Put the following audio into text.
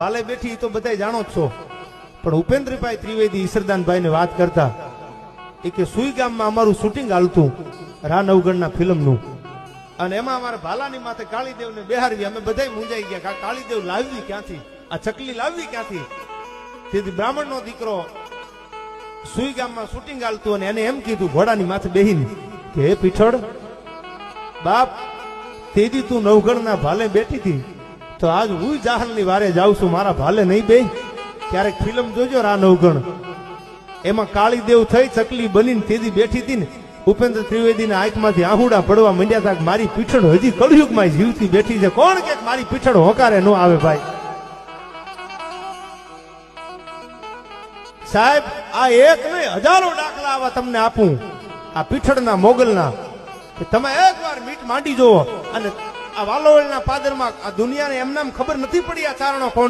હાલે બેઠી તો બધા જાણો જ છો, પણ ઉપેન્દ્રભાઈ ત્રિવેદી ઈસરદાનભાઈ ને વાત કરતા એ કે સુઈ ગામમાં અમારું શૂટિંગ હાલતું રા નવગણના ફિલ્મનું, અને એમાં અમારે ભાલાની માથે કાળીદેવ ને બેહારવી. અમે બધા મૂંઝાઈ ગયા કે કાળીદેવ લાવવી ક્યાંથી, આ ચકલી લાવવી ક્યાંથી. તેથી બ્રાહ્મણનો દીકરો સુઈ ગામમાં શૂટિંગ હાલતું અને એને એમ કીધું ઘોડાની માથે બેહીને કે હે પીઠળ બાપ, તેદી તું નવગણના ભાલે બેઠી હતી તો આજ હું જાહલની વારે જાઉં છું, મારા ભાલે નહીં બે. ક્યારેક ફિલ્મ જોજો રા નવગણ, એમાં કાળીદેવ થઈ ચકલી બનીને તેદી બેઠી હતી ને ઉપેન્દ્ર ત્રિવેદીના આંખમાંથી આહુડા પડવા માંડ્યા હતા. મારી પીઠળ હજી કળયુગમાં જીવતી બેઠી છે. કોણ કે મારી પીઠળ હોકારે ન આવે ભાઈ સાહેબ. આ એક નહીં હજારો દાખલા આવા તમને આપું આ પીઠળના મોગલના, કે તમે એકવાર મીટ માંડી જોવો. અને આ વાલોવલના પાદરમાં આ દુનિયાને એમનામ ખબર નથી પડી આ ચારણો કોણ